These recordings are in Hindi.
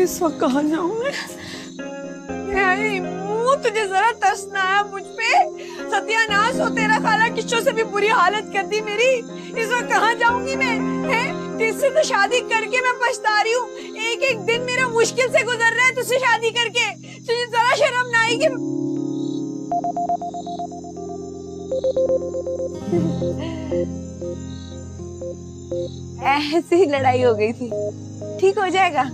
इस वक्त कहाँ जाऊं मैं? तुझे जरा तरस ना आया मुझ पे? सत्यानाश हो तेरा, खाला किस्सों से भी बुरी हालत कर दी मेरी। इस वक्त कहाँ जाऊंगी मैं? तुझसे तो शादी करके मैं पछता रही हूँ। एक एक दिन मेरा मुश्किल से गुजर रहा है तुझसे शादी करके। तुझे जरा शर्म ना आई कि ऐसी ही लड़ाई हो गई थी, ठीक हो जाएगा।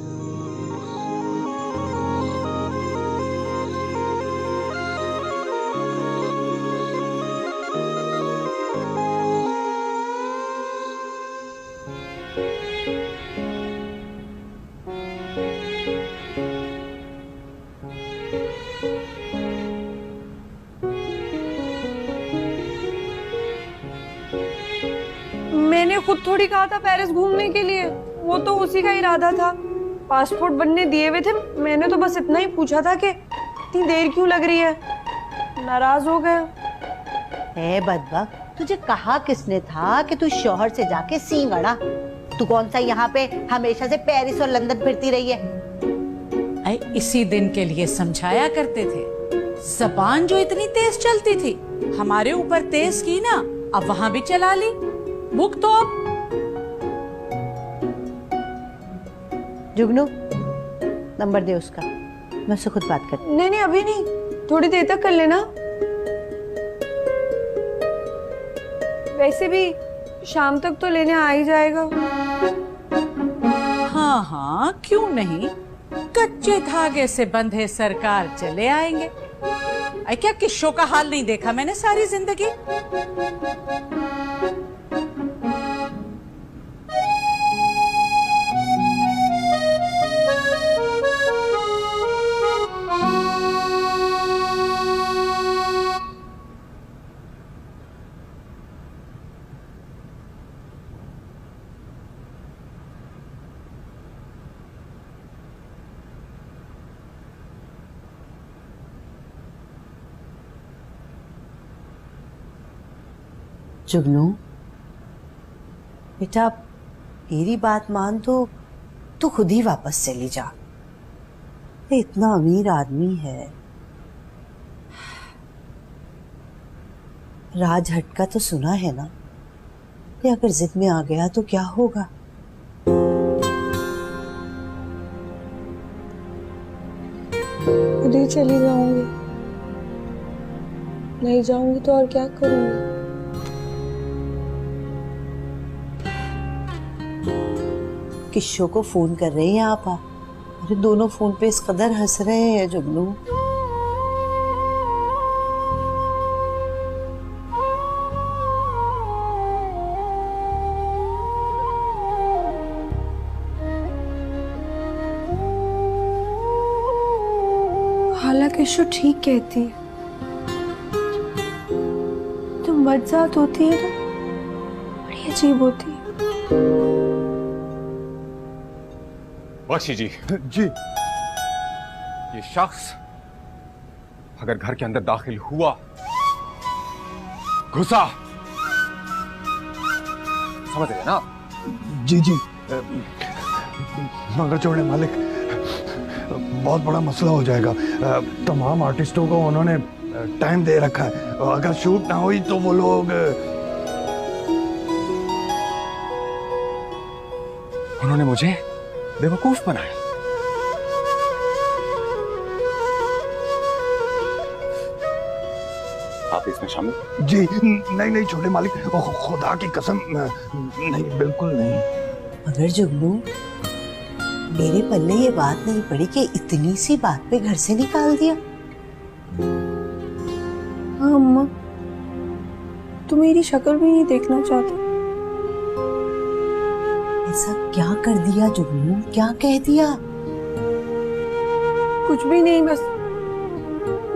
मैंने खुद थोड़ी कहा था पेरिस घूमने के लिए, वो तो उसी का इरादा था। पासपोर्ट बनने दिए हुए थे, मैंने तो बस इतना ही पूछा था कि इतनी देर क्यों लग रही है। नाराज हो गया। बदबक, तुझे कहा किसने था कि तू शौहर से जाके सींग अड़ा? तू कौन सा यहाँ पे हमेशा से पेरिस और लंदन फिरती रही है? इसी दिन के लिए समझाया करते थे। जबान जो इतनी तेज चलती थी, हमारे ऊपर तेज की ना, अब वहां भी चला ली। बुक तो अब जुगनू, नंबर दे उसका, मैं उससे खुद बात करती। नहीं अभी नहीं, थोड़ी देर तक कर लेना। वैसे भी शाम तक तो लेने आ ही जाएगा। हाँ हाँ, क्यों नहीं, कच्चे धागे से बंधे सरकार चले आएंगे। क्या किस्सों का हाल नहीं देखा मैंने सारी जिंदगी? जुगनू बेटा, मेरी बात मान तो तू खुद ही वापस चली जा। ये इतना अमीर आदमी है। राज हट का तो सुना है ना, कि अगर जिद में आ गया तो क्या होगा। खुद ही चली जाऊंगी, नहीं जाऊंगी तो और क्या करूंगी? किस्सों को फोन कर रहे हैं आप? अरे दोनों फोन पे इस कदर हंस रहे हैं जुगनू। हालांकि किस्सो ठीक कहती है, जो मर्जात होती है ना, बड़ी अजीब होती है। बख्शी जी। जी। ये शख्स अगर घर के अंदर दाखिल हुआ, घुसा, समझ रहे ना? जी जी। मगर छोड़े मालिक, बहुत बड़ा मसला हो जाएगा। तमाम आर्टिस्टों को उन्होंने टाइम दे रखा है, अगर शूट ना हुई तो वो लोग उन्होंने मुझे बेवकूफ बनाया। आप इसमें शामिल? जी नहीं छोटे मालिक, खुदा की कसम नहीं, बिल्कुल नहीं। मगर जुगनू, मेरे पल्ले ये बात नहीं पड़ी कि इतनी सी बात पे घर से निकाल दिया। हाँ अम्मा, तुम मेरी शक्ल भी नहीं देखना चाहते? ऐसा क्या कर दिया जुगनू, क्या कह दिया? कुछ भी नहीं, बस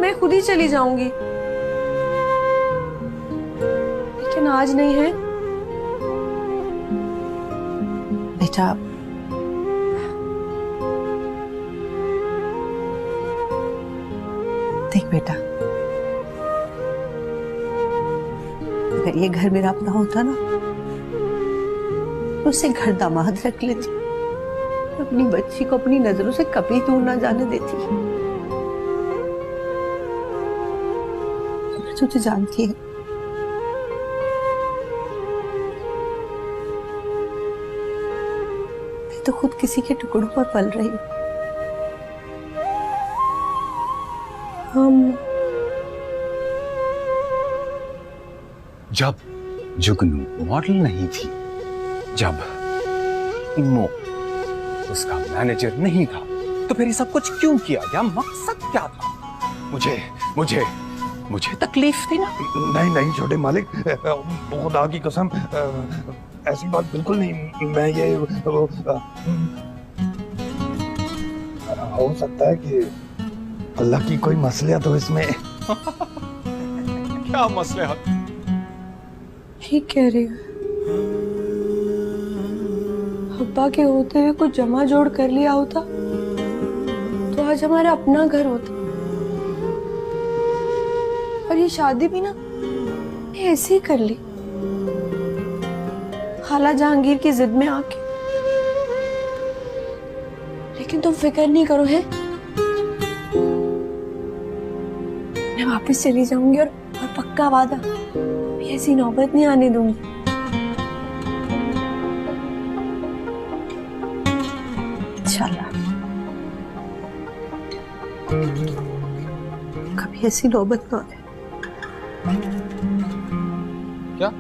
मैं खुद ही चली जाऊंगी, लेकिन आज नहीं है। बेटा, देख बेटा, अगर ये घर मेरा अपना होता ना, तो उसे घर दामाद रख लेती, अपनी बच्ची को अपनी नजरों से कभी दूर ना जाने देती। तुझे जानती है, मैं तो खुद किसी के टुकड़ों पर पल रही हूँ। हम जब जुगनू मॉडल नहीं थी, जब इमो उसका मैनेजर नहीं था, तो फिर ये सब कुछ क्यों किया? या मकसद क्या था? मुझे मुझे मुझे तकलीफ थी ना। नहीं नहीं छोटे मालिक, खुदा की कसम, ऐसी बात बिल्कुल नहीं। मैं ये हो सकता है कि अल्लाह की कोई मसलियत हो इसमें। क्या मसला? ठीक कह रही हूँ। अब्बा के होते हुए कुछ जमा जोड़ कर लिया होता तो आज हमारा अपना घर होता। और ये शादी भी ना ऐसे ही कर ली, खाला जहांगीर की जिद में आके। लेकिन तुम फिक्र नहीं करो, है मैं वापस चली जाऊंगी और पक्का वादा, ऐसी नौबत नहीं आने दूंगी। इंशाल्लाह कभी ऐसी नौबत ना आए। क्या?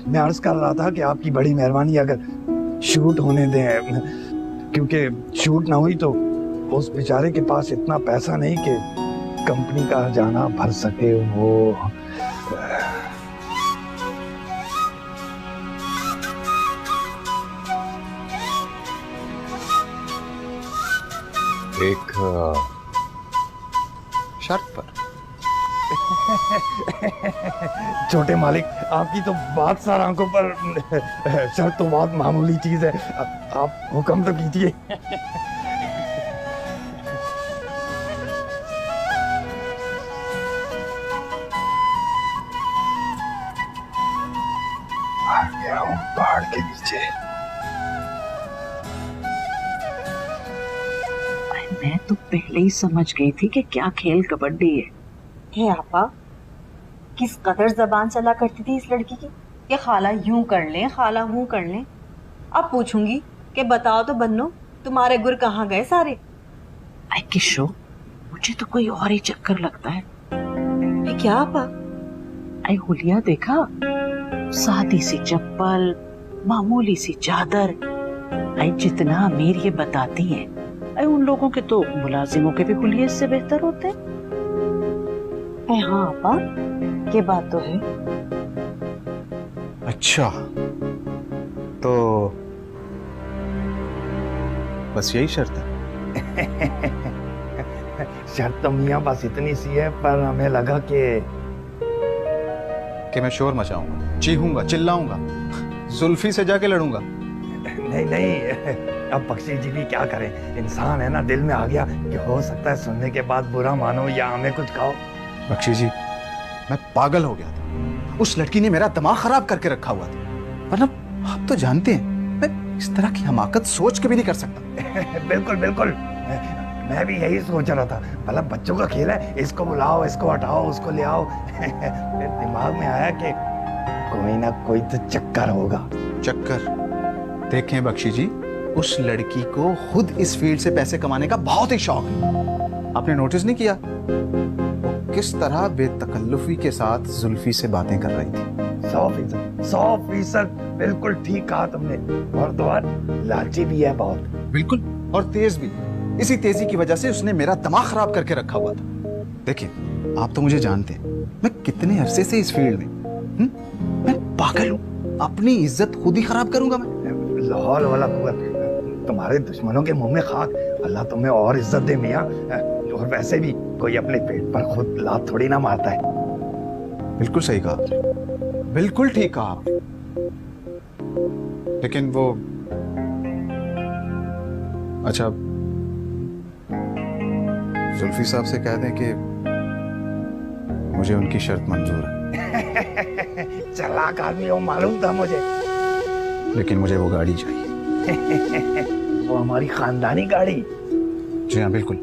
मैं अर्ज कर रहा था कि आपकी बड़ी मेहरबानी अगर शूट होने दें, क्योंकि शूट ना हुई तो उस बेचारे के पास इतना पैसा नहीं कि कंपनी का जाना भर सके। वो एक शर्त पर। छोटे मालिक, आपकी तो बात सार आंखों पर, शर्त तो बहुत मामूली चीज है। आप हुक्म तो कीजिए। आ गया हूँ पहाड़ के नीचे। मैं तो पहले ही समझ गई थी कि क्या खेल कबड्डी है। हे आपा, किस कदर जबान चला करती थी इस लड़की की, कि खाला यूं कर लें, खाला वो कर लें। अब पूछूंगी कि बताओ तो बन्नो, तुम्हारे गुर कहाँ गए सारे? आई किशो, मुझे तो कोई और ही चक्कर लगता है। ये क्या आपा? आई हुलिया देखा, सादी सी चप्पल, मामूली सी चादर। आई जितना अमीर ये बताती हैं, आई उन लोगों के तो मुलाजिमों के भी हुलिये इससे बेहतर होते हैं। हाँ आपा, ये बात तो है। अच्छा, तो बस यही शर्त है? शर्त तो मियाँ बस इतनी सी है, पर हमें लगा कि मैं शोर मचाऊंगा, चीखूंगा, चिल्लाऊंगा, जुल्फी से जाके लड़ूंगा। नहीं नहीं, अब बख्शी जी भी क्या करें, इंसान है ना, दिल में आ गया कि हो सकता है सुनने के बाद बुरा मानो या हमें कुछ कहो। बख्शी जी, मैं पागल हो गया था। उस लड़की ने मेरा दिमाग खराब करके रखा हुआ था। मतलब आप तो जानते हैं, मैं इस तरह की हमाकत सोच के भी नहीं कर सकता। बिल्कुल बिल्कुल, मैं भी यही सोच रहा था। मतलब बच्चों का खेल है, इसको बुलाओ, इसको हटाओ, उसको ले आओ। दिमाग में आया कि कोई ना कोई तो चक्कर होगा। चक्कर? देखें बख्शी जी, उस लड़की को खुद इस फील्ड से पैसे कमाने का बहुत ही शौक है। आपने नोटिस नहीं किया वो किस तरह बेतकल्लुफी के साथ जुल्फी से बातें कर रही थी? 100% बिल्कुल ठीक कहा तुमने। और तो और लालची भी है बहुत। बिल्कुल, और तेज भी। इसी तेजी की वजह से उसने मेरा दिमाग खराब करके रखा हुआ था। देखिए, आप तो मुझे जानते हैं, मैं कितने अरसे से इस फील्ड में। मैं पागल हूँ, अपनी इज्जत खुद ही खराब करूंगा मैं। लाहौल वाला कुव्वत, तुम्हारे दुश्मनों के मुंह में खाक। अल्लाह तुम्हें और इज्जत दे मियाँ। और वैसे भी कोई अपने पेट पर खुद लात थोड़ी ना मारता है। बिल्कुल सही कहा आपने, बिल्कुल ठीक कहा आपने। लेकिन वो, अच्छा, जुल्फी साहब से कह दें कि मुझे उनकी शर्त मंजूर है। चालाक आदमी हो, मालूम था मुझे। लेकिन मुझे वो गाड़ी चाहिए। वो हमारी खानदानी गाड़ी। जी हाँ बिल्कुल।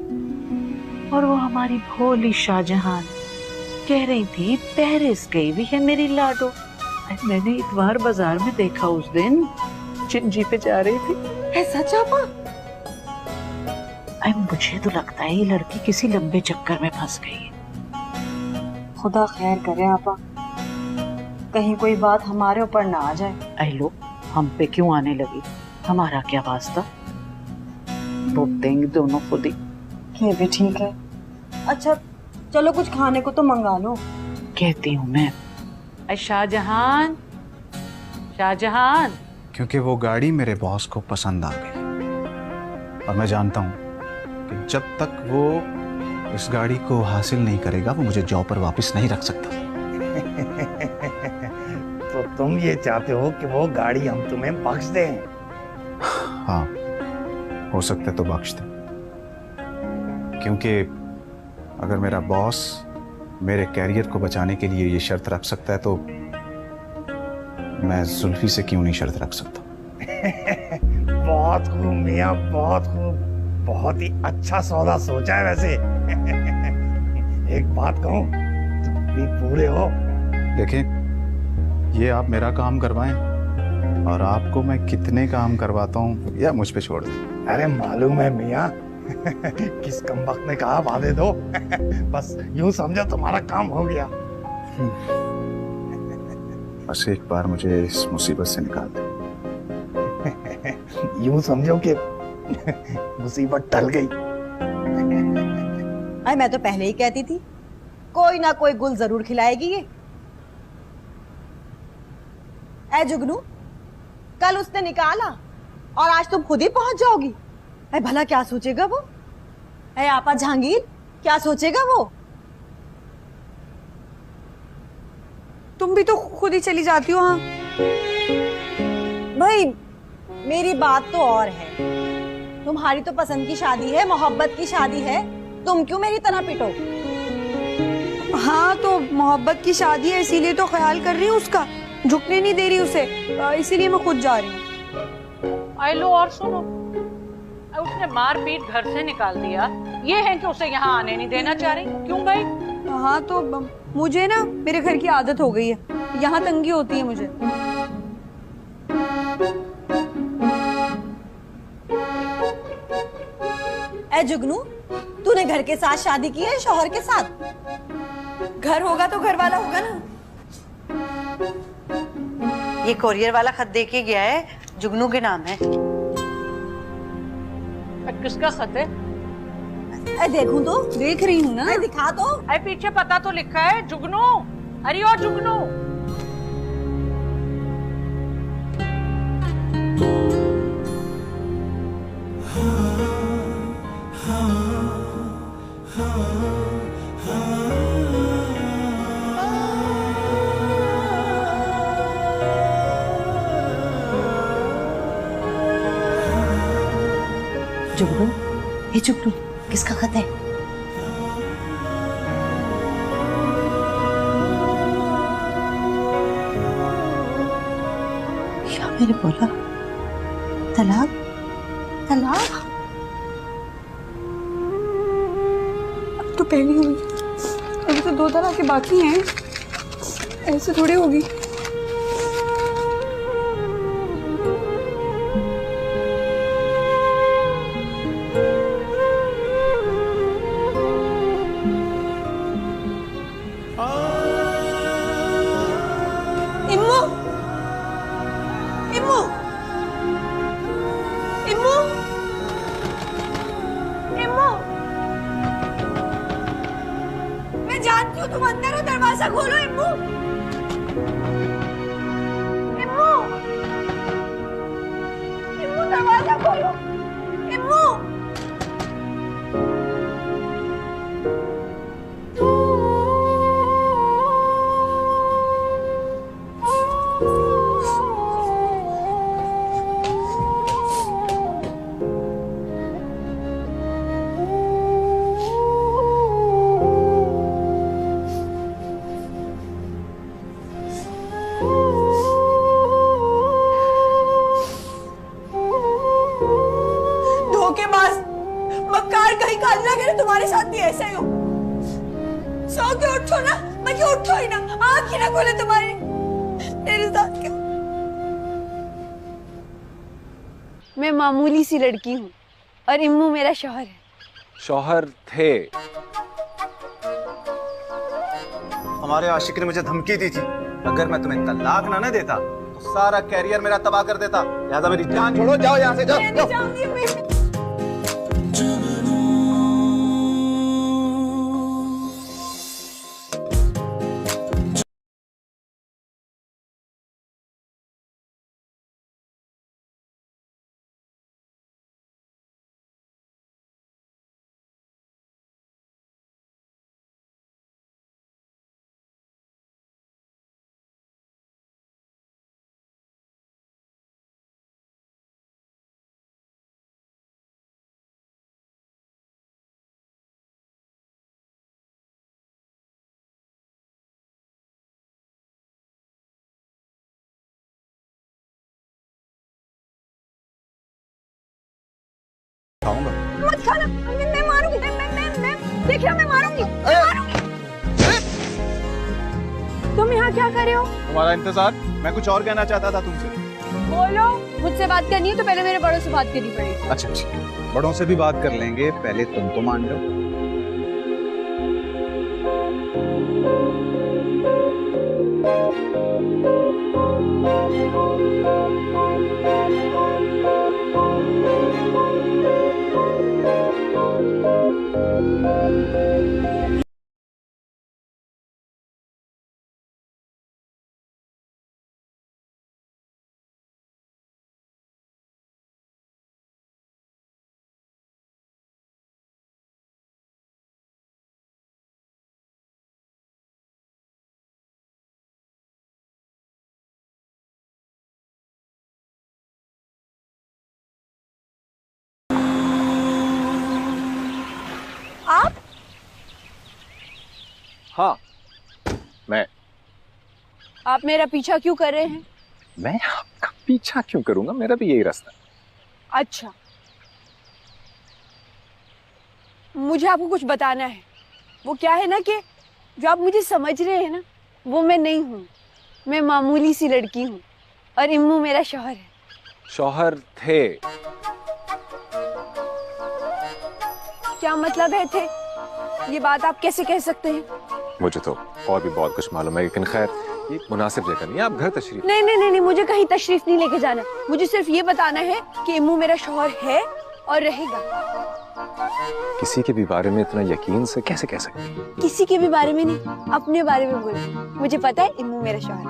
और वो हमारी भोली शाहजहां कह रही थी पेरिस गई हुई है मेरी लाडो। मैंने इतवार बाजार में देखा उस दिन, चिंजी पे जा रही थी। ऐसा चापा? मुझे तो लगता है ये लड़की किसी लंबे चक्कर में फंस गई है। खुदा खैर करे आपा, कहीं कोई बात हमारे ऊपर ना आ जाए। ऐ लो, हम पे क्यों आने लगी? हमारा क्या वास्ता, भुगत देंगे दोनों खुद ही। ये भी ठीक है। अच्छा चलो कुछ खाने को तो मंगा लो। कहती हूँ मैं। शाहजहां, शाहजहां। क्योंकि वो गाड़ी मेरे बॉस को पसंद आ गई और मैं जानता हूँ कि जब तक वो इस गाड़ी को हासिल नहीं करेगा वो मुझे जॉब पर वापस नहीं रख सकता। तो तुम ये चाहते हो कि वो गाड़ी हम तुम्हें बख्श दें? हाँ, हो सकता है तो बख्श दे, क्योंकि अगर मेरा बॉस मेरे कैरियर को बचाने के लिए ये शर्त रख सकता है तो मैं जुल्फी से क्यों नहीं शर्त रख सकता। बहुत खूब मियाँ, बहुत खूब, बहुत ही अच्छा सौदा सोचा है वैसे। एक बात कहूँ, तुम भी पूरे हो। देखें, ये आप मेरा काम करवाएं और आपको मैं कितने काम करवाता हूँ या मुझ पे छोड़ दें। अरे मालूम है मियाँ, किस कमबख्त ने कहा वादे दो। बस यूं समझो तुम्हारा काम हो गया। बस एक बार मुझे इस मुसीबत से निकाल दे। यूं समझो कि मुसीबत टल गई। अरे मैं तो पहले ही कहती थी कोई ना कोई गुल जरूर खिलाएगी ये। ऐ जुगनू, कल उसने निकाला और आज तुम खुद ही पहुंच जाओगी। ऐ भला क्या सोचेगा वो? ऐ आपा जहांगीर, क्या सोचेगा वो? तुम भी तो खुद ही चली जाती हो। हाँ भाई मेरी बात तो और है। तुम्हारी तो पसंद की शादी है, मोहब्बत की शादी है, तुम क्यों मेरी तरह पिटो? हाँ तो मोहब्बत की शादी है इसीलिए तो ख्याल कर रही हूँ उसका, झुकने नहीं दे रही उसे, इसीलिए मैं खुद जा रही हूँ। आई लो और सुनो, उसने मार पीट घर से निकाल दिया, ये है कि उसे यहाँ आने नहीं देना चाह रही। क्यों भाई? हाँ तो मुझे ना मेरे घर की आदत हो गई है, यहाँ तंगी होती है मुझे। ऐ जुगनू, तूने घर के साथ शादी की है शौहर के साथ? घर होगा तो घर वाला होगा ना। ये कोरियर वाला खत दे के गया है, जुगनू के नाम है। किसका खत है? ऐ देखूं तो? देख रही हूँ ना। ऐ दिखा तो। अरे पीछे पता तो लिखा है जुगनू। अरे और जुगनू। जुगनू, ये जुगनू, किसका खत है? क्या मैंने बोला? तलाक? तलाक? अब तो पहली हुई, अभी तो 2 तलाक के बाकी हैं, ऐसे थोड़ी होगी। इम्मू, इम्मू, इम्मू, इम्मू, मैं जानती हूँ तुम अंदर हो, दरवाजा खोलो इम्मू, इम्मू, इम्मू दरवाजा खोलो, इम्मू। साथ भी ऐसा ही हो। सो के उठो ना, मैं क्यों उठो ही ना, आँख ही ना खोले तुम्हारी। मेरे साथ क्यों? मैं मामूली सी लड़की हूँ और इम्मू मेरा शौहर है। शौहर थे। हमारे आशिक ने मुझे धमकी दी थी, अगर मैं तुम्हें तलाक ना देता तो सारा कैरियर मेरा तबाह कर देता। लिहाजा मेरी जान छोड़ो, जाओ यहाँ से, जाओ, मैं नहीं जाओ। जाऊंगी, मैं खाऊंगा। मत खाना, मैं मारूंगी, मैं देख रहा, मैं मारूंगी। तुम यहाँ क्या कर रहे हो? तुम्हारा इंतजार, मैं कुछ और कहना चाहता था तुमसे। बोलो, मुझसे बात करनी है तो पहले मेरे बड़ों से बात करनी पड़ेगी। अच्छा अच्छा, बड़ों से भी बात कर लेंगे, पहले तुम तो मान लो। आप? हाँ, मैं। आप मेरा पीछा क्यों कर रहे हैं? मैं आपका पीछा क्यों करूंगा, मेरा भी यही रास्ता है। अच्छा, मुझे आपको कुछ बताना है। वो क्या है ना कि जो आप मुझे समझ रहे हैं ना, वो मैं नहीं हूँ। मैं मामूली सी लड़की हूँ और इम्मू मेरा शौहर है। शौहर थे। क्या मतलब है थे? ये बात आप कैसे कह सकते हैं? मुझे तो और भी बहुत कुछ मालूम है, लेकिन खैर ये मुनासिब जगह नहीं है, आप घर तशरीफ। नहीं नहीं नहीं नहीं, मुझे कहीं तशरीफ नहीं लेके जाना। मुझे सिर्फ ये बताना है कि इम्मू मेरा शौहर है और रहेगा। किसी के भी बारे में इतना यकीन से कैसे कह सकते हैं? किसी के भी बारे में नहीं, अपने बारे में बोलो। मुझे पता है इम्मू मेरा शौहर है।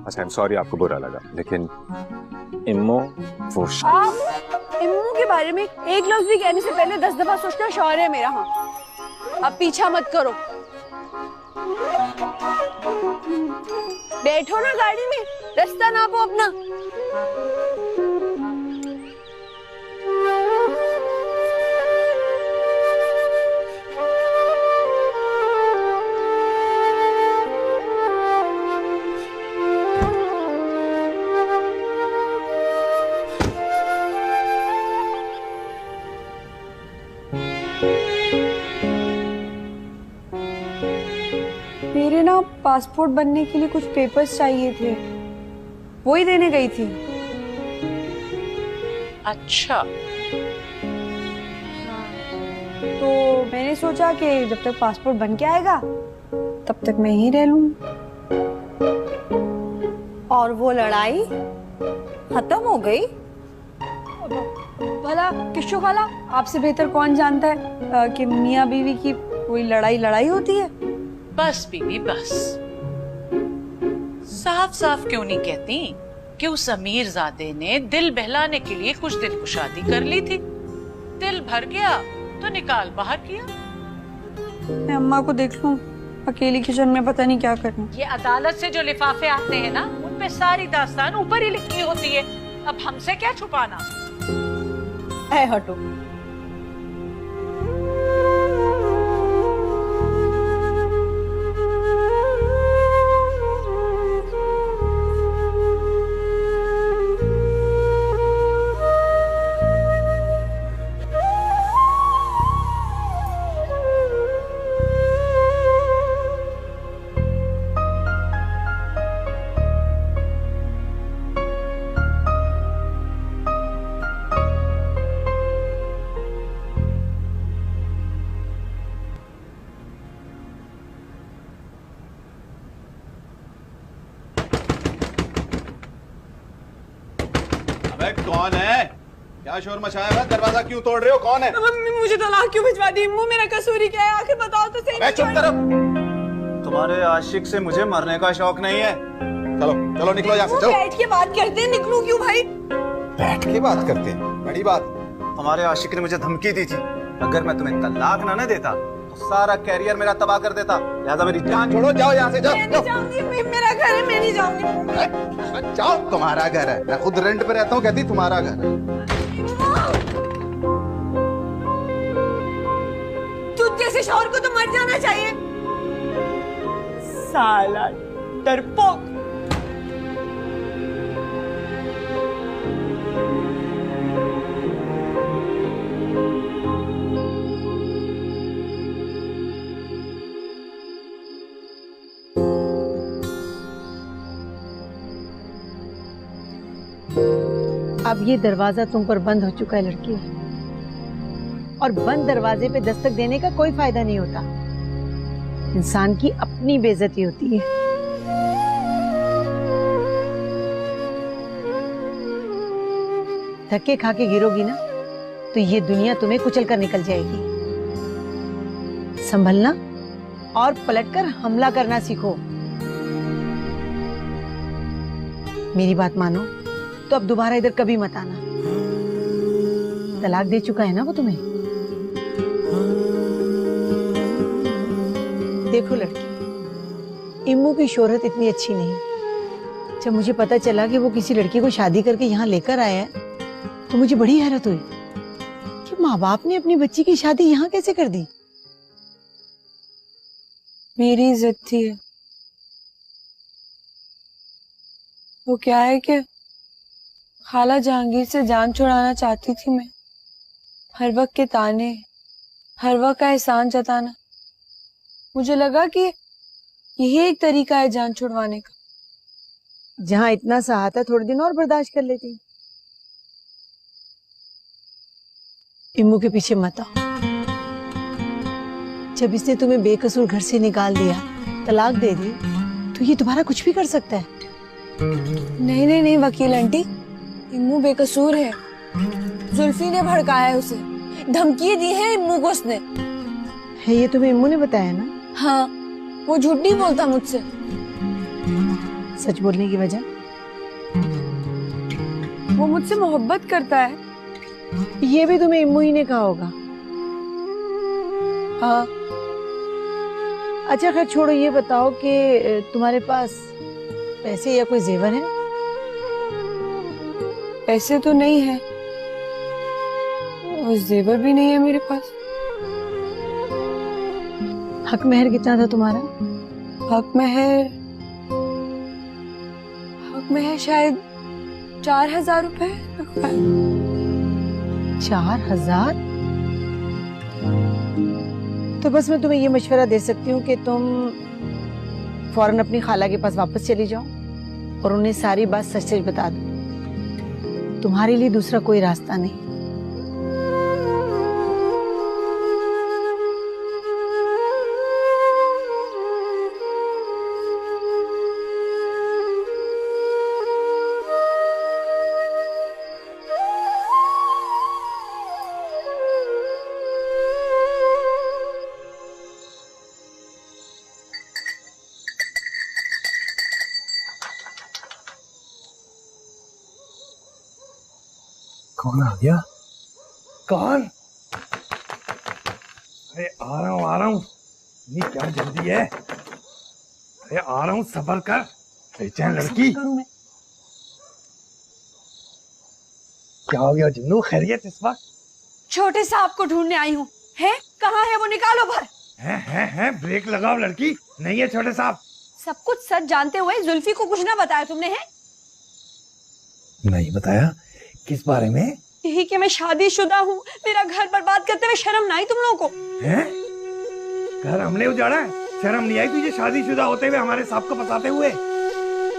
अच्छा, आई एम सॉरी आपको बुरा लगा, लेकिन इम्मो वो आप इम्मू के बारे में एक लफ्ज भी कहने से पहले 10 दफा सोचना शौहर है मेरा। हाँ, अब पीछा मत करो, बैठो ना गाड़ी में, रास्ता नापो अपना। मेरे ना पासपोर्ट बनने के लिए कुछ पेपर्स चाहिए थे, वो ही देने गई थी। अच्छा, तो मैंने सोचा कि जब तक पासपोर्ट बन के आएगा तब तक मैं यहीं रह लूं। और वो लड़ाई खत्म हो गई? भला किशो खाला, आपसे बेहतर कौन जानता है कि मियाँ बीवी की कोई लड़ाई होती है? बस बीबी बस, साफ साफ क्यों नहीं कहती कि उस अमीरजादे ने दिल बहलाने के लिए कुछ दिन को शादी कर ली थी, दिल भर गया तो निकाल बाहर किया। मैं अम्मा को देख लूं अकेली किचन में, पता नहीं क्या करना। ये अदालत से जो लिफाफे आते हैं ना, उन पे सारी दास्तान ऊपर ही लिखी होती है। अब हमसे क्या छुपाना। है हटो। अबे कौन है? क्या शोर मचाया है? दरवाजा क्यों तोड़ रहे हो? कौन है? मुझे तलाक क्यों भिजवा दी इम्मू? मेरा कसूर ही क्या है? आखिर बताओ तो सही। चुप करो। तुम्हारे आशिक से मुझे मरने का शौक नहीं है। चलो चलो निकलो यहाँ से, चलो। बैठ के बात करते हैं, निकलूं क्यों भाई? बैठ के बात करते हैं, बड़ी बात। हमारे आशिक ने मुझे धमकी दी थी, अगर मैं तुम्हें तलाक ना देता तो सारा कैरियर मेरा तबाह कर देता। लिहाजा मेरी जान छोड़ो, जाओ यहाँ से, जाओ। मैं नहीं जाऊंगी, मेरा घर है, मैं नहीं जाऊंगी। जाओ, तुम्हारा घर है, मैं खुद रेंट पे रहता हूँ, कहती तुम्हारा घर है। तुझ जैसे शौहर को तो मर जाना चाहिए। साला डरपोक। अब ये दरवाजा तुम पर बंद हो चुका है लड़की, और बंद दरवाजे पे दस्तक देने का कोई फायदा नहीं होता। इंसान की अपनी बेइज्जती होती है। धक्के खा के गिरोगी ना तो ये दुनिया तुम्हें कुचल कर निकल जाएगी। संभलना और पलटकर हमला करना सीखो। मेरी बात मानो तो अब दोबारा इधर कभी मत आना। तलाक दे चुका है ना वो तुम्हें। देखो लड़की, इम्मू की शोहरत इतनी अच्छी नहीं। जब मुझे पता चला कि वो किसी लड़की को शादी करके यहाँ लेकर आया है तो मुझे बड़ी हैरत हुई कि माँ बाप ने अपनी बच्ची की शादी यहाँ कैसे कर दी। मेरी इज्जत थी। वो क्या है कि खाला जहांगीर से जान छुड़ाना चाहती थी मैं। हर वक्त के ताने, हर वक्त का एहसान जताना, मुझे लगा कि यही एक तरीका है जान छुड़वाने का। जहाँ इतना सहाता थोड़े दिन और बर्दाश्त कर लेती। इम्मू के पीछे मत आओ। जब इसने तुम्हें बेकसूर घर से निकाल दिया, तलाक दे दी, तो ये दोबारा कुछ भी कर सकता है। नहीं नहीं नहीं वकील आंटी, इम्मू बेकसूर है। जुल्फी ने भड़काया है उसे, धमकी दी है इम्मू को उसने। है ये तुम्हें इम्मू ने बताया ना? हाँ, वो झूठ नहीं बोलता मुझसे। सच बोलने की वजह? वो मुझसे मोहब्बत करता है। ये भी तुम्हें इम्मू ही ने कहा होगा। हाँ। अच्छा खैर छोड़ो, ये बताओ कि तुम्हारे पास पैसे या कोई जेवर है? पैसे तो नहीं है और जेवर भी नहीं है मेरे पास। हक महर कितना था तुम्हारा? हक महर शायद 4,000 रुपए। 4,000? तो बस मैं तुम्हें ये मशवरा दे सकती हूँ कि तुम फौरन अपनी खाला के पास वापस चली जाओ और उन्हें सारी बात सच सच बता दो। तुम्हारे लिए दूसरा कोई रास्ता नहीं। कौन आ गया? कौन? अरे आ रहा हूँ। ये क्या जल्दी है? अरे आ रहा हूँ, सब्र कर। बेचैन लड़की। क्या हो गया जुन्नू? खैरियत इस वक्त? छोटे साहब को ढूंढने आई हूँ। है? कहाँ है वो? निकालो बाहर। है ब्रेक लगाओ लड़की। नहीं है छोटे साहब। सब कुछ सच जानते हुए जुल्फी को कुछ ना बताया तुमने? है नहीं बताया। किस बारे में? यही कि मैं शादीशुदा हूँ। मेरा घर बर्बाद करते हुए शर्म ना आई तुम लोगों को? हैं? घर हमने उजाड़ा है? शर्म नहीं आई तुझे शादीशुदा होते हुए हमारे साहब को बताते हुए?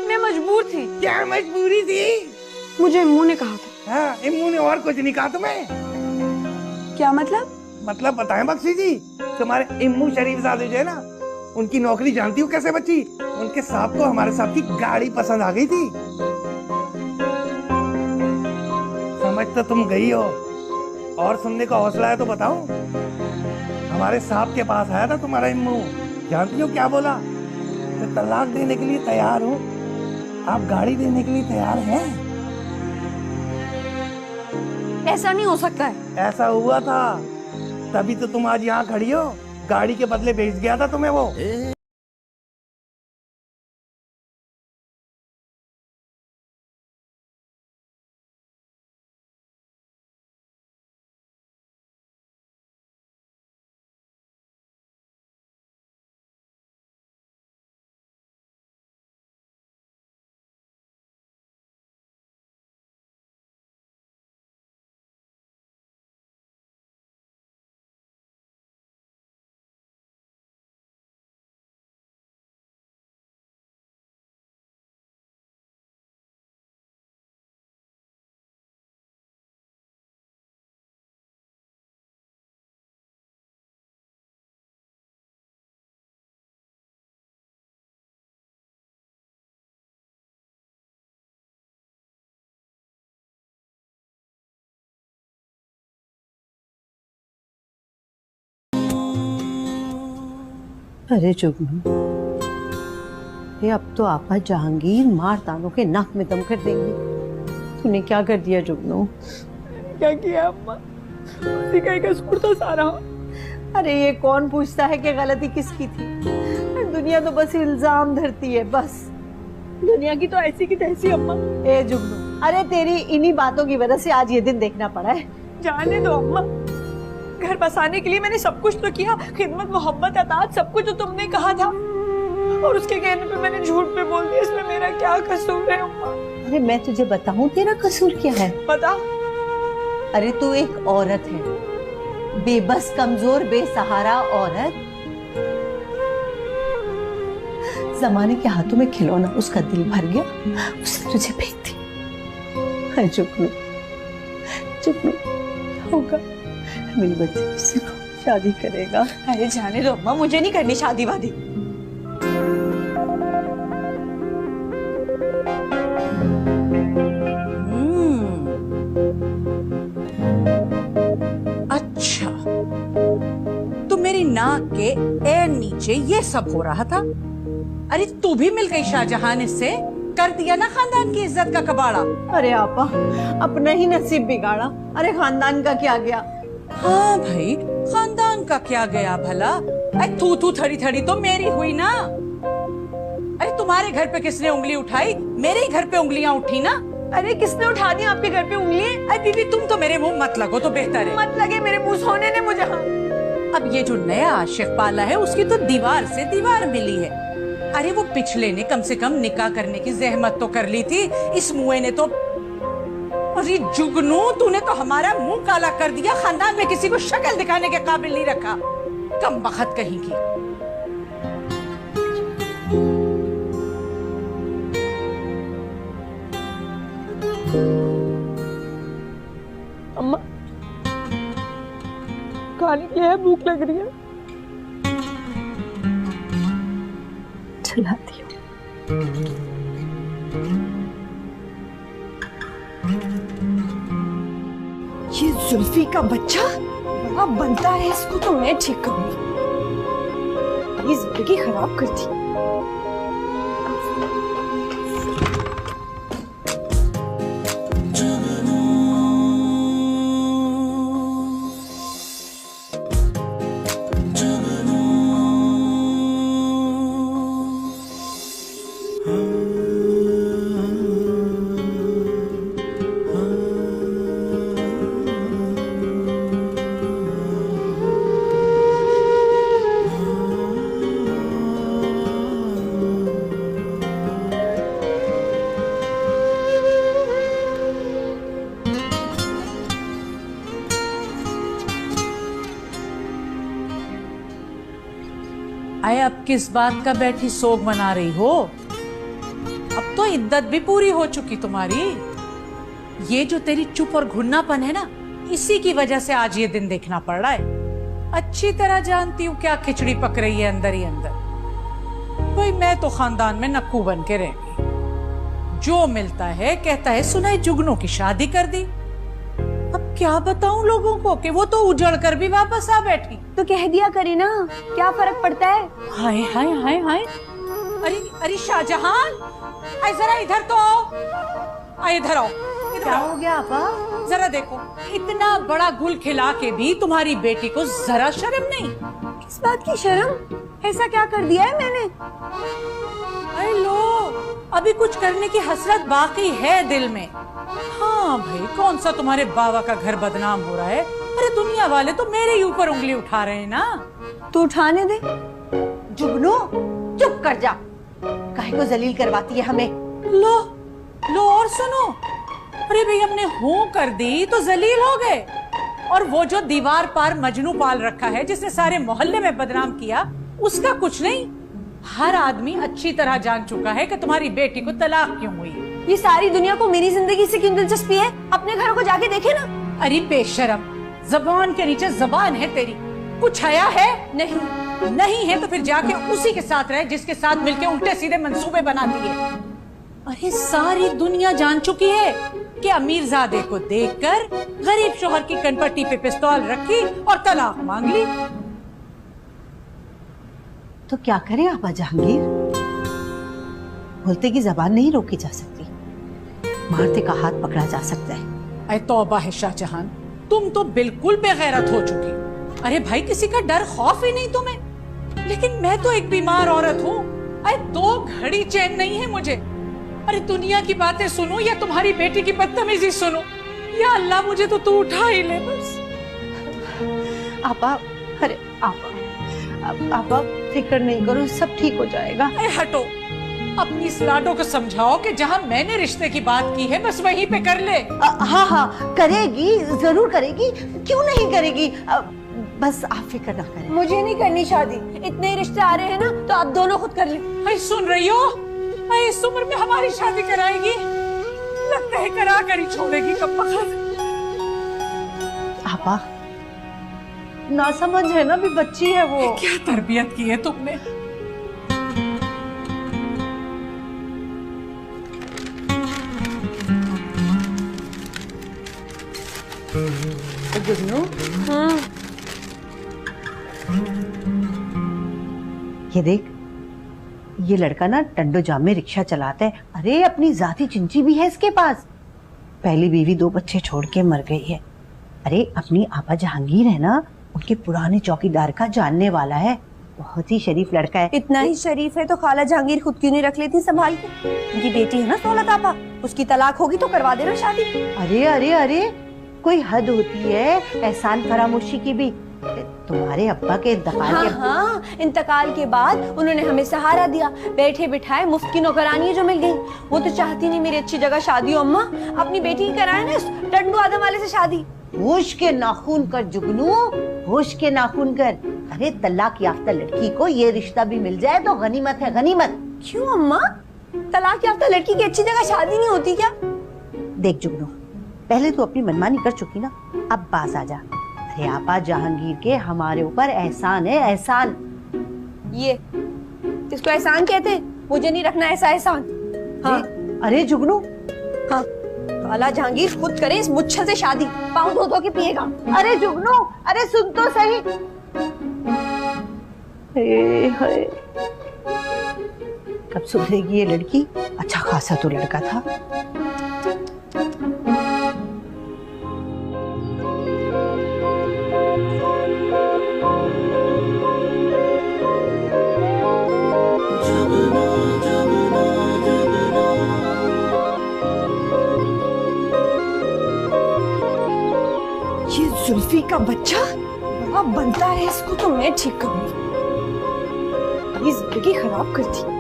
मैं मजबूर थी। क्या मजबूरी थी? मुझे इम्मू ने कहा था। हाँ, इम्मू ने और कुछ नहीं कहा तुम्हें? क्या मतलब? मतलब बताएं बख्शी जी, तुम्हारे इम्मू शरीफजादे जो है ना, उनकी नौकरी जानती हो कैसे बची? उनके साहब को हमारे साहब की गाड़ी पसंद आ गई थी। तक तो तुम गई हो, और सुनने का हौसला है तो बताओ। हमारे साहब के पास आया था तुम्हारा इम्मू, जानती हो क्या बोला? मैं तलाक देने के लिए तैयार हूँ, आप गाड़ी देने के लिए तैयार हैं? ऐसा नहीं हो सकता है। ऐसा हुआ था, तभी तो तुम आज यहाँ खड़ी हो। गाड़ी के बदले बेच गया था तुम्हें वो। अरे जुगनू, ये अब तो आपा जहांगीर मार तानों के नाक में दम कर देंगी। तूने क्या कर दिया जुगनू? क्या किया अम्मा? उसी का कसूर तो सारा। अरे ये कौन पूछता है कि गलती किसकी थी? दुनिया तो बस इल्जाम धरती है, बस। दुनिया की तो ऐसी की तैसी अम्मा। ए जुगनू, अरे तेरी इन्हीं बातों की वजह से आज ये दिन देखना पड़ा है। जाने दो अम्मा, घर बसाने के लिए मैंने सब कुछ तो किया, खिदमत मोहब्बत अतात सब कुछ जो तुमने कहा था, और उसके कहने पे मैंने झूठ पे बोल दिया। इसमें मेरा क्या कसूर है अम्मा? अरे मैं तुझे बताऊं तेरा कसूर क्या है? बता। अरे तू एक औरत है, बेबस, कमजोर, बेसहारा औरत। जमाने के हाथों में खिलौना, उसका दिल भर गया, उसने तुझे भेज दी। जुगनू, जुगनू, क्या होगा? मेरी बच्ची किसी को शादी करेगा? अरे जाने दो अम्मा, मुझे नहीं करनी शादी वादी। अच्छा, तो मेरी नाक के ए नीचे ये सब हो रहा था। अरे तू भी मिल गई शाहजहां से, कर दिया ना खानदान की इज्जत का कबाड़ा। अरे आपा, अपना ही नसीब बिगाड़ा। अरे खानदान का क्या गया? हाँ भाई, खानदान का क्या गया भला? अरे तू थड़ी थड़ी तो मेरी हुई ना। अरे तुम्हारे घर पे किसने उंगली उठाई? मेरे ही घर पे उंगलियां उठी ना। अरे किसने उठा दी आपके घर पे उंगलियां? अरे दीदी, तुम तो मेरे मुंह मत लगो तो बेहतर है। मत लगे मेरे मुंह, सोने ने मुझे। अब ये जो नया आशिक पाला है, उसकी तो दीवार से दीवार मिली है। अरे वो पिछले ने कम से कम निकाह करने की जहमत तो कर ली थी, इस मुए ने तो। अरे जुगनू, तूने तो हमारा मुंह काला कर दिया, खानदान में किसी को शक्ल दिखाने के काबिल नहीं रखा। कम बखत कहेंगी। अम्मा, खाने की है, भूख लग रही है। चलाती हूँ। ये जुल्फी का बच्चा बड़ा बनता है, इसको तो मैं ठीक करूंगी। ये जिंदगी खराब कर दी। आए, अब किस बात का बैठी सोग मना रही हो? अब तो इद्दत भी पूरी हो चुकी तुम्हारी। ये जो तेरी चुप और घुन्नापन है ना, इसी की वजह से आज ये दिन देखना पड़ रहा है। अच्छी तरह जानती हूँ क्या खिचड़ी पक रही है अंदर ही अंदर। भाई मैं तो खानदान में नक्कू बन के रह गई। जो मिलता है कहता है सुनाई जुगनू की शादी कर दी। क्या बताऊं लोगों को कि वो तो उजड़ कर भी वापस आ बैठी। तो कह दिया करी ना, क्या फर्क पड़ता है। हाय हाय हाय हाय, अरे अरे शाहजहां, आए जरा इधर तो आओ, आए इधर आओ। क्या हो गया आपा? जरा देखो, इतना बड़ा गुल खिला के भी तुम्हारी बेटी को जरा शर्म नहीं। किस बात की शर्म? ऐसा क्या कर दिया है मैंने? अरे लो, अभी कुछ करने की हसरत बाकी है दिल में। हाँ भाई, कौन सा तुम्हारे बाबा का घर बदनाम हो रहा है? अरे दुनिया वाले तो मेरे ही ऊपर उंगली उठा रहे हैं ना। तो उठाने दे। जुगनू चुप कर जा, काहे को जलील करवाती है हमें। लो और सुनो, अरे भाई हमने हो कर दी तो जलील हो गए। और वो जो दीवार पार मजनू पाल रखा है जिसने सारे मोहल्ले में बदनाम किया, उसका कुछ नहीं। हर आदमी अच्छी तरह जान चुका है कि तुम्हारी बेटी को तलाक क्यों हुई। ये सारी दुनिया को मेरी जिंदगी से क्यों दिलचस्पी है? अपने घर को जाके देखे ना। अरे बेशरम, जबान के नीचे जबान है तेरी, कुछ हया है? नहीं है तो फिर जाके उसी के साथ रहे जिसके साथ मिलके उल्टे सीधे मंसूबे बनाती है। अरे सारी दुनिया जान चुकी है कि अमीरजादे को देखकर गरीब शोहर की कनपट्टी पे पिस्तौल रखी और तलाक मांग ली। तो क्या करे आपा जहांगीर? बोलते की जबान नहीं रोकी जा सकती, मारते का हाथ पकड़ा जा सकता है। अरे तौबा है शाहजहां, तुम तो बिल्कुल बेगैरत हो चुकी। अरे भाई, किसी का डर खौफ ही नहीं तुम्हें। लेकिन मैं तो एक बीमार औरत हूँ। अरे 2 घड़ी चैन नहीं है मुझे। अरे दुनिया की बातें सुनो या तुम्हारी बेटी की बदतमीजी सुनो, या अल्लाह मुझे तो तू उठा ही ले बस। आपा, अरे आपा फिक्र नहीं करो, सब ठीक हो जाएगा। अरे हटो, अपनी इस लाडो को समझाओ कि जहाँ मैंने रिश्ते की बात की है बस वहीं पे कर ले। हाँ करेगी, जरूर करेगी, क्यों नहीं करेगी। बस आप फिक्र ना करें। मुझे नहीं करनी शादी, इतने रिश्ते आ रहे हैं ना, तो आप दोनों खुद कर ले। अरे सुन रही हो, अरे इस उम्र में हमारी शादी कराएगी? लगता है करा कर ही छोड़ेगी कब वक्त। आपा ना समझ है ना, भी बच्ची है वो। क्या तरबियत की है तुमने। जुगनू, ये देख, ये लड़का ना टंडो जाम में रिक्शा चलाता है। अरे अपनी जाती चिंची भी है इसके पास। पहली बीवी 2 बच्चे छोड़ के मर गई है। अरे अपनी आपा जहांगीर है ना, उनके पुराने चौकीदार का जानने वाला है। बहुत ही शरीफ लड़का है। इतना ही शरीफ है तो खाला जहांगीर खुद क्यों नहीं रख लेती संभाल के? उनकी बेटी है ना दौलत आपा, उसकी तलाक होगी तो करवा देना शादी। अरे अरे अरे, कोई हद होती है एहसान फरामोशी की भी। तुम्हारे अब्बा के इंतकाल हाँ, इंतकाल के बाद उन्होंने हमें सहारा दिया, बैठे बिठाए मुफ्त की नौकरानी जो मिल गई। वो तो चाहती नहीं मेरी अच्छी जगह शादी हो अम्मा, अपनी बेटी की कराए ना टंडू आदम वाले से शादी। होश के नाखून कर जुगनू, होश के नाखून कर। अरे तलाक याफ्ता लड़की को ये रिश्ता भी मिल जाए तो गनीमत है, गनीमत। क्यों अम्मा? तलाक याफ्ता लड़की की अच्छी जगह शादी नहीं होती क्या? देख जुगनू, पहले तो अपनी मनमानी कर चुकी ना, अब बाज आ जा। अरे आपा जहांगीर के हमारे ऊपर एहसान है, एहसान। ये इसको एहसान कहते हैं? मुझे नहीं रखना ऐसा एहसान। हाँ। अरे जुगनू, हाँ, काला जहांगीर खुद करे इस मुच्छल से शादी, पाँव धो धो के पिएगा। अरे जुगनू, अरे सुन तो सही। कब सुधरेगी ये लड़की? अच्छा खासा तो लड़का था। ये जुल्फी का बच्चा अब बनता है, इसको तो मैं ठीक करूंगी। ये जिंदगी खराब करती।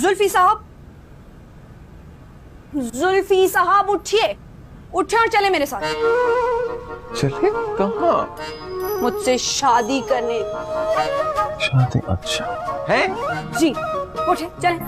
जुल्फी साहब, जुल्फी साहब उठिए, उठे और चले मेरे साथ। चले कहाँ? मुझसे शादी करने। शादी? अच्छा है जी, उठे चले।